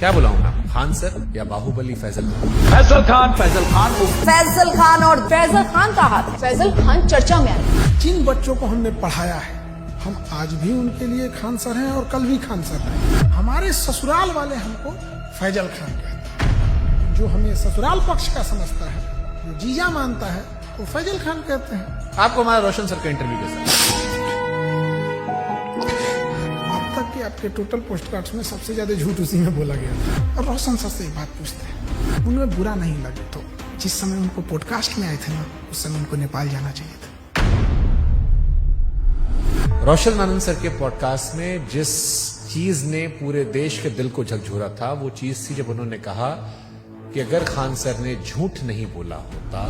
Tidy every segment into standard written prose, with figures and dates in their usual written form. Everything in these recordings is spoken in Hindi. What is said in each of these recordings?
क्या बुलाऊं मैं, खान सर या बाहुबली फैजल? फैजल खान और फैजल खान का हाथ है। फैजल खान चर्चा में आए। जिन बच्चों को हमने पढ़ाया है, हम आज भी उनके लिए खान सर हैं और कल भी खान सर हैं। हमारे ससुराल वाले हमको फैजल खान कहते हैं। जो हमें ससुराल पक्ष का समझता है, जो जीजा मानता है, वो फैजल खान कहते हैं। आपको हमारा रोशन सर का इंटरव्यू कैसा? अब तक के आपके टोटल पोस्ट कार्ड्स में सबसे ज्यादा झूठ उसी में बोला गया था। और रोशन सर से एक बात पूछते हैं, उनमें बुरा नहीं लगे तो जिस समय उनको पॉडकास्ट में आए थे ना, उस समय उनको नेपाल जाना चाहिए था। रोशन आनंद सर के पॉडकास्ट में जिस चीज ने पूरे देश के दिल को झकझोरा था, वो चीज थी जब उन्होंने कहा कि अगर खान सर ने झूठ नहीं बोला होता,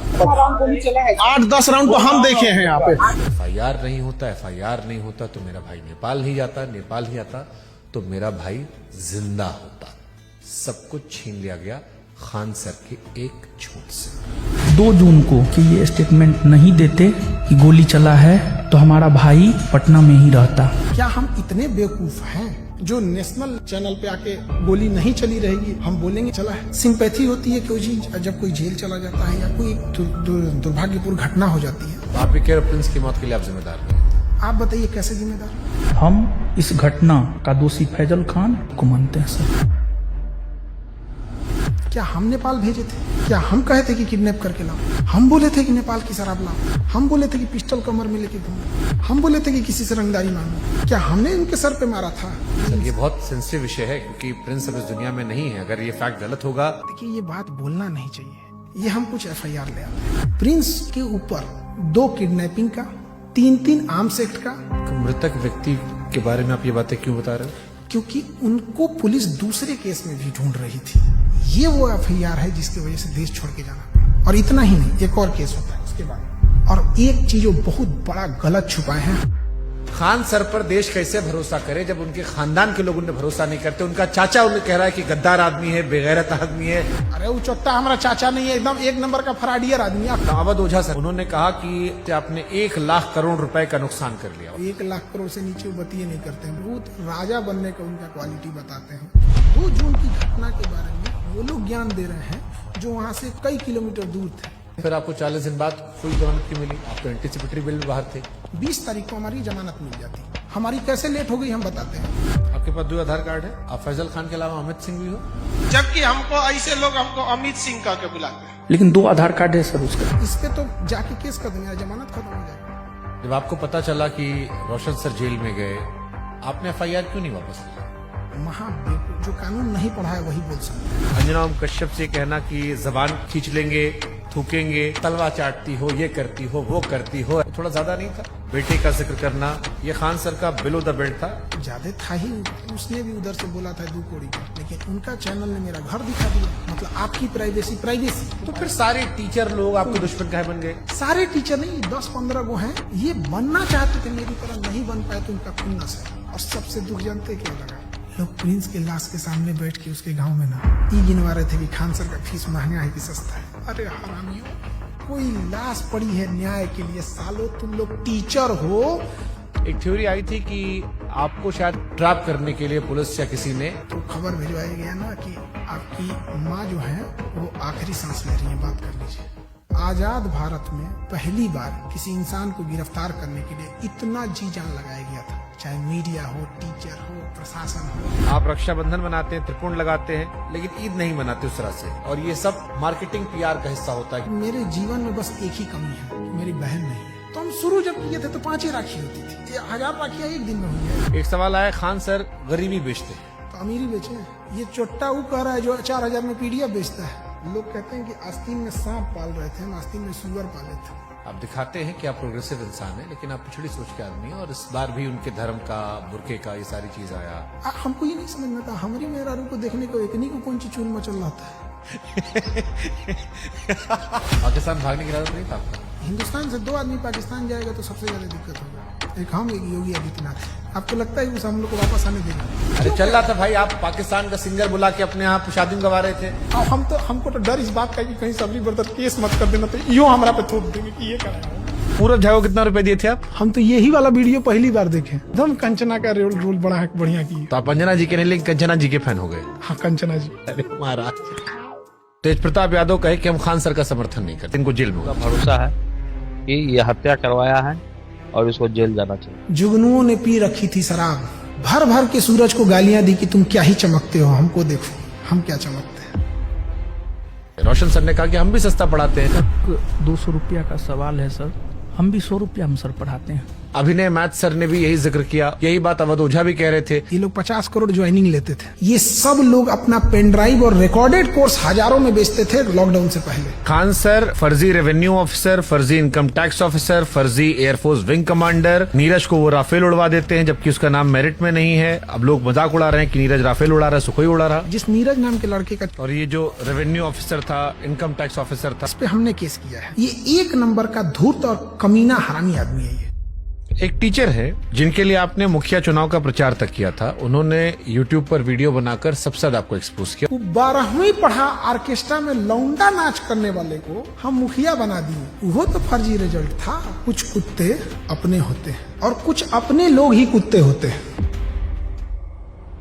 8-10 राउंड तो हम देखे हैं यहाँ पे। FIR नहीं होता तो मेरा भाई नेपाल नहीं जाता, नेपाल ही आता तो मेरा भाई जिंदा होता। सब कुछ छीन लिया गया खान सर के एक झूठ से। 2 जून को कि ये स्टेटमेंट नहीं देते कि गोली चला है तो हमारा भाई पटना में ही रहता। क्या हम इतने बेवकूफ हैं जो नेशनल चैनल पे आके गोली नहीं चली रहेगी हम बोलेंगे चला है? सिंपैथी होती है कि जब कोई जेल चला जाता है या कोई दुर्भाग्यपूर्ण घटना हो जाती है। आप भी कह रहे प्रिंस की मौत के लिए आप जिम्मेदार नहीं? आप बताइए कैसे जिम्मेदार? हम इस घटना का दोषी फैजल खान को मानते हैं सर। क्या हम नेपाल भेजे थे? क्या हम कहे थे कि किडनैप करके लाओ? हम बोले थे कि नेपाल की शराब लाओ? हम बोले थे कि पिस्टल कमर में लेके घूमो? हम बोले थे कि किसी से रंगदारी मांगो? क्या हमने इनके सर पे मारा था? सर ये बहुत सेंसिटिव विषय है क्योंकि प्रिंस अब इस दुनिया में नहीं है। अगर ये फैक्ट गलत होगा, देखिए ये बात बोलना नहीं चाहिए। ये हम कुछ FIR ले आते हैं। प्रिंस के ऊपर 2 किडनैपिंग का, 3 आर्म्स एक्ट का। मृतक व्यक्ति के बारे में आप ये बातें क्यों बता रहे हो? क्योंकि उनको पुलिस दूसरे केस में भी ढूंढ रही थी। ये वो FIR है जिसकी वजह से देश छोड़ के जाना पड़ा। और इतना ही नहीं, एक और केस होता है उसके बाद। और एक चीज जो बहुत बड़ा गलत छुपाए हैं, खान सर पर देश कैसे भरोसा करे जब उनके खानदान के लोग उन्हें भरोसा नहीं करते? उनका चाचा उन्हें कह रहा है कि गद्दार आदमी है, बेगैरत आदमी है। अरे वो चोट्टा हमारा चाचा नहीं है, एकदम 1 नंबर का फराडियर आदमी है। अवध ओझा सर, उन्होंने कहा कि आपने 1 लाख करोड़ रुपए का नुकसान कर लिया। 1 लाख करोड़ से नीचे वो बतिये नहीं करते हैं। बहुत राजा बनने का उनका क्वालिटी बताते हैं। 2 जून की घटना के बारे में वो लोग ज्ञान दे रहे हैं जो वहाँ से कई किलोमीटर दूर थे। फिर आपको 40 दिन बाद फुल जमानत क्यों मिली? आप तो एंटीसिपेटरी बिल में बाहर थे। 20 तारीख को हमारी जमानत मिल जाती। हमारी कैसे लेट हो गई हम बताते हैं। आपके पास 2 आधार कार्ड है। आप फैजल खान के अलावा अमित सिंह भी हो। जबकि हमको ऐसे लोग हमको अमित सिंह कह के बुलाते हैं। लेकिन 2 आधार कार्ड है सर उसका। इस पे तो जाके केस कर देंगे, जमानत खत्म हो जाएगी। जब आपको पता चला कि रोशन सर जेल में गए, आपने FIR क्यों नहीं वापस लिया? जो कानून नहीं पढ़ा है वही बोल सकते हैं। अंजना ओम कश्यप से कहना कि जबान खींच लेंगे, थूकेंगे, तलवा चाटती हो, ये करती हो, वो करती हो, थोड़ा ज्यादा नहीं था? बेटे का जिक्र करना, ये खान सर का बिलो द बेल्ट था। ज्यादा था ही। उसने भी उधर से बोला था 2 कौड़ी का, लेकिन उनका चैनल ने मेरा घर दिखा दिया। मतलब आपकी प्राइवेसी। तो फिर सारे टीचर लोग आपके दुश्मन काहे बन गए? सारे टीचर नहीं, 10-15 वो हैं। ये बनना चाहते थे मेरी तरह, नहीं बन पाए तो उनका खुन्नस है। और सबसे दुख जानते क्या लगा? लोग प्रिंस के लाश के सामने बैठ के उसके गांव में ना ये गिनवा रहे थे कि खान सर का फीस महंगा है कि सस्ता है। अरे हरामियों, कोई लाश पड़ी है न्याय के लिए। सालों तुम लोग टीचर हो। एक थ्योरी आई थी कि आपको शायद ट्रैप करने के लिए पुलिस या किसी ने तो खबर भिजवाया गया ना कि आपकी माँ जो है वो आखिरी सांस ले रही है, बात कर लीजिए। आजाद भारत में पहली बार किसी इंसान को गिरफ्तार करने के लिए इतना जी जान लगाया गया था, चाहे मीडिया हो, टीचर हो, प्रशासन हो। आप रक्षाबंधन मनाते हैं, त्रिकोण लगाते हैं, लेकिन ईद नहीं मनाते उस तरह से। और ये सब मार्केटिंग PR का हिस्सा होता है। मेरे जीवन में बस एक ही कमी है, मेरी बहन नहीं है। तो हम शुरू जब किए थे तो 5 ही राखी होती थी। 1000 राखियां एक दिन में हुई है। एक सवाल आया, खान सर गरीबी बेचते हैं तो अमीरी बेचे। ये चोट्टा वो कह रहा है जो 4000 में PDF बेचता है। लोग कहते हैं कि आस्तीन में सांप पाल रहे थे, हम आस्तीन में सुअर पाले थे। आप दिखाते हैं कि आप प्रोग्रेसिव इंसान हैं, लेकिन आप पिछड़ी सोच के आदमी हैं। और इस बार भी उनके धर्म का, बुरके का, ये सारी चीज आया। हमको ये नहीं समझ में आता, हमारी मेहरारू को देखने को एकनी को कौन सी चूल मचल रहा था। पाकिस्तान भागने की इरादा नहीं था आपका? हिंदुस्तान से 2 आदमी पाकिस्तान जाएगा तो सबसे ज्यादा दिक्कत होगा। एक हम, एक योगी आदित्यनाथ। आपको लगता है कि उस हम लोग को वापस आने देगा? अरे चल रहा था भाई, आप पाकिस्तान का सिंगर बुला के अपने यहाँ शादी में गवा रहे थे। हमको तो डर इस बात का कि कहीं सबरी ब्रदर केस मत कर देना, तो यूं हमारा पे थोप देंगे कि ये कर रहा है। पूरा झाओ कितना रुपए दिए थे आप? हम तो यही वाला वीडियो पहली बार देखे। एकदम कंचना का रोल बड़ा बढ़िया की। तो आप अंजना जी के नहीं लेकिन कंचना जी के फैन हो गए। हाँ कंचना जी। अरे महाराज। तेज प्रताप यादव कहे कि हम खान सर का समर्थन नहीं करते, इनको जेल में होगा। भरोसा है कि ये हत्या करवाया है और इसको जेल जाना चाहिए। जुगनुओं ने पी रखी थी शराब, भर भर के सूरज को गालियां दी कि तुम क्या ही चमकते हो, हमको देखो हम क्या चमकते हैं। रोशन सर ने कहा कि हम भी सस्ता पढ़ाते हैं। 200 रुपया का सवाल है सर, हम भी 100 रुपया हम सर पढ़ाते हैं। अभिनय मैथ सर ने भी यही जिक्र किया, यही बात अवध ओझा भी कह रहे थे। ये लोग 50 करोड़ ज्वाइनिंग लेते थे। ये सब लोग अपना पेन ड्राइव और रिकॉर्डेड कोर्स हजारों में बेचते थे लॉकडाउन से पहले। खान सर फर्जी रेवेन्यू ऑफिसर, फर्जी इनकम टैक्स ऑफिसर, फर्जी एयरफोर्स विंग कमांडर। नीरज को वो राफेल उड़वा देते हैं जबकि उसका नाम मेरिट में नहीं है। अब लोग मजाक उड़ा रहे हैं कि नीरज राफेल उड़ा रहा है, सुखोई उड़ा रहा। जिस नीरज नाम के लड़के का, और ये जो रेवेन्यू ऑफिसर था, इनकम टैक्स ऑफिसर था, इस पे हमने केस किया है। ये एक नंबर का धूर्त और कमीना हरामी आदमी है। ये एक टीचर है जिनके लिए आपने मुखिया चुनाव का प्रचार तक किया था। उन्होंने YouTube पर वीडियो बनाकर सबसे ज्यादा आपको एक्सपोज किया। 12वीं पढ़ा ऑर्केस्ट्रा में लौंडा नाच करने वाले को हम मुखिया बना दिए। वो तो फर्जी रिजल्ट था। कुछ कुत्ते अपने होते हैं और कुछ अपने लोग ही कुत्ते होते हैं।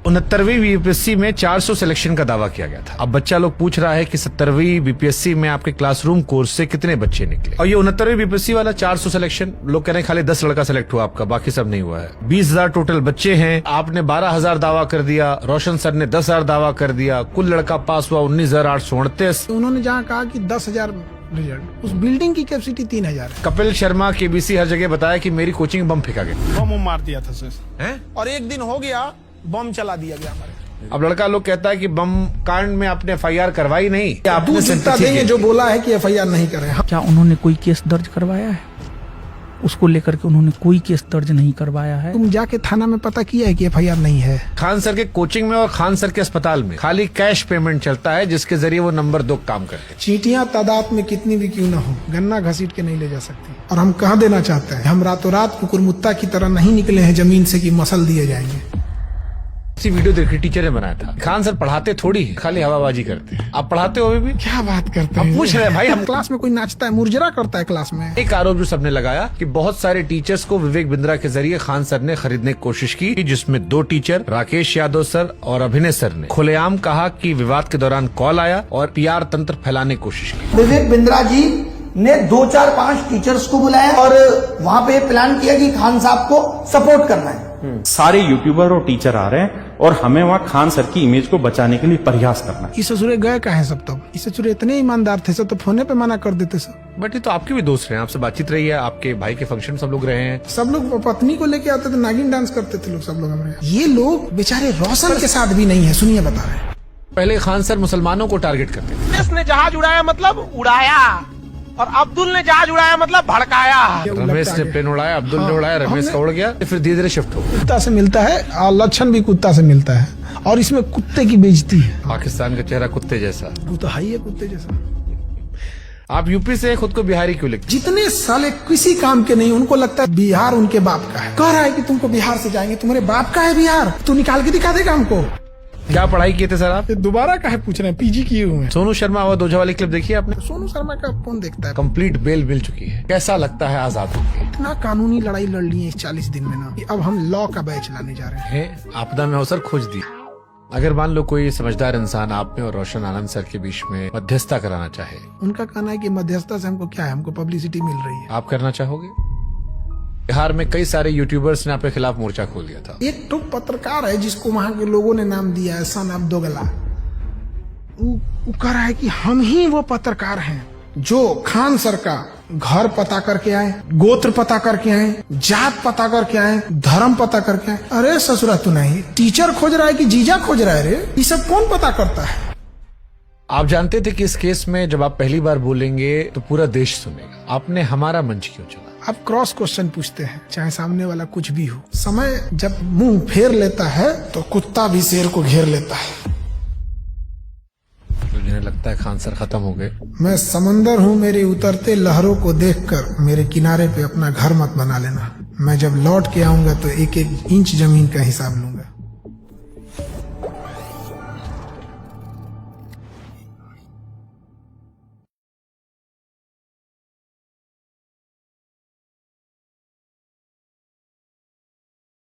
69वीं बीपीएससी में 400 सिलेक्शन का दावा किया गया था। अब बच्चा लोग पूछ रहा है कि 70वीं बीपीएससी में आपके क्लासरूम कोर्स से कितने बच्चे निकले। और ये 69वीं बीपीएससी वाला 400 सिलेक्शन, लोग कह रहे हैं खाली 10 लड़का सिलेक्ट हुआ आपका, बाकी सब नहीं हुआ है। 20,000 टोटल बच्चे हैं। आपने 12,000 दावा कर दिया, रोशन सर ने 10,000 दावा कर दिया। कुल लड़का पास हुआ 19,838। उन्होंने जहाँ कहा कि 10,000 रिजल्ट, उस बिल्डिंग की कैपेसिटी 3,000 है। कपिल शर्मा केबीसी हर जगह बताया कि मेरी कोचिंग बम फेंका गया। बम मार दिया था सर हैं? और एक दिन हो गया बम चला दिया गया हमारे। अब लड़का लोग कहता है कि बम कांड में आपने FIR करवाई नहीं, आपने दूध जितना देंगे जो बोला है कि FIR नहीं करें। क्या उन्होंने कोई केस दर्ज करवाया है? उसको लेकर के उन्होंने कोई केस दर्ज नहीं करवाया है। तुम जाके थाना में पता किया है कि FIR नहीं है। खान सर के कोचिंग में और खान सर के अस्पताल में खाली कैश पेमेंट चलता है जिसके जरिए वो नंबर 2 काम करते हैं। चींटियां तादाद में कितनी भी क्यों न हो, गन्ना घसीट के नहीं ले जा सकती। और हम कह देना चाहते हैं, हम रातों रात कुकुरमुत्ता की तरह नहीं निकले हैं जमीन से कि मसल दिए जाएंगे। इसी वीडियो देखी टीचर ने बनाया था। खान सर पढ़ाते थोड़ी है, खाली हवाबाजी करते हैं। आप पढ़ाते हो अभी भी? क्या बात करते हम हैं? पूछ रहे हैं भाई। हम क्लास में कोई नाचता है, मुरझरा करता है क्लास में। एक आरोप जो सबने लगाया कि बहुत सारे टीचर्स को विवेक बिंद्रा के जरिए खान सर ने खरीदने की कोशिश की, जिसमें 2 टीचर राकेश यादव सर और अभिनय सर ने खुलेआम कहा कि विवाद के दौरान कॉल आया और PR तंत्र फैलाने की कोशिश की। विवेक बिंद्रा जी ने 2, 4, 5 टीचर्स को बुलाया और वहाँ पे प्लान किया कि खान साहब को सपोर्ट करना है। सारे यूट्यूबर और टीचर आ रहे हैं और हमें वहाँ खान सर की इमेज को बचाने के लिए प्रयास करना है। इस ससुरे गए कहाँ सब? तब इस ससुरे इतने ईमानदार थे सब, तो फोने पे मना कर देते सब। बट ये तो आपके भी दोस्त रहे हैं, आपसे बातचीत रही है, आपके भाई के फंक्शन सब लोग रहे हैं। सब लोग पत्नी को लेके आते थे, नागिन डांस करते थे लोग, सब लोग हमारे। ये लोग बेचारे रोशन के साथ भी नहीं है। सुनिए बता रहे हैं। पहले खान सर मुसलमानों को टारगेट करते थे। रमेश ने जहाज उड़ाया मतलब उड़ाया, और अब्दुल ने जहाज उड़ाया मतलब भड़काया। रमेश ने प्लेन उड़ाया, अब्दुल ने उड़ाया, रमेश का उड़ गया, फिर धीरे धीरे शिफ्ट हो गया। कुत्ता से मिलता है और लक्षण भी कुत्ता से मिलता है, और इसमें कुत्ते की बेइज्जती है। पाकिस्तान का चेहरा कुत्ते जैसा। वो तो है ही है कुत्ते जैसा। आप यूपी से खुद को बिहारी क्यों लिखते? जितने साले किसी काम के नहीं, उनको लगता है बिहार उनके बाप का है। कह रहा है कि तुमको बिहार से जाएंगे, तुम्हारे बाप का है बिहार, तू निकाल के दिखा देगा हमको। क्या पढ़ाई किए थे सर आप? दोबारा काहे पूछ रहे हैं? PG किए हुए हैं। सोनू शर्मा अवध ओझा वाली क्लिप देखी आपने? सोनू शर्मा का कौन देखता है? कंप्लीट बेल मिल चुकी है। कैसा लगता है आजाद होकर? इतना कानूनी लड़ाई लड़ ली है इस 40 दिन में ना, कि अब हम लॉ का बैच लाने जा रहे हैं। आपदा में अवसर खोज दी। अगर मान लो कोई समझदार इंसान आप में और रोशन आनंद सर के बीच में मध्यस्थता कराना चाहे, उनका कहना है कि मध्यस्थता से हमको क्या है, हमको पब्लिसिटी मिल रही है। आप करना चाहोगे? बिहार में कई सारे यूट्यूबर्स ने आपके खिलाफ मोर्चा खोल दिया था। एक तो पत्रकार है जिसको वहां के लोगों ने नाम दिया है सन ऑफ दोगला। वो कह रहा है कि हम ही वो पत्रकार हैं जो खान सर का घर पता करके आए, गोत्र पता करके आए, जात पता करके आए, धर्म पता करके आए। अरे ससुरा तू नहीं, टीचर खोज रहा है कि जीजा खोज रहा है? रे ये सब कौन पता करता है? आप जानते थे कि इस केस में जब आप पहली बार बोलेंगे तो पूरा देश सुनेगा। आपने हमारा मंच क्यों चला? आप क्रॉस क्वेश्चन पूछते हैं, चाहे सामने वाला कुछ भी हो। समय जब मुंह फेर लेता है तो कुत्ता भी शेर को घेर लेता है। तो जिन्हें लगता है खान सर खत्म हो गए। मैं समंदर हूँ, मेरे उतरते लहरों को देखकर मेरे किनारे पे अपना घर मत बना लेना। मैं जब लौट के आऊंगा तो 1-1 इंच जमीन का हिसाब लूंगा।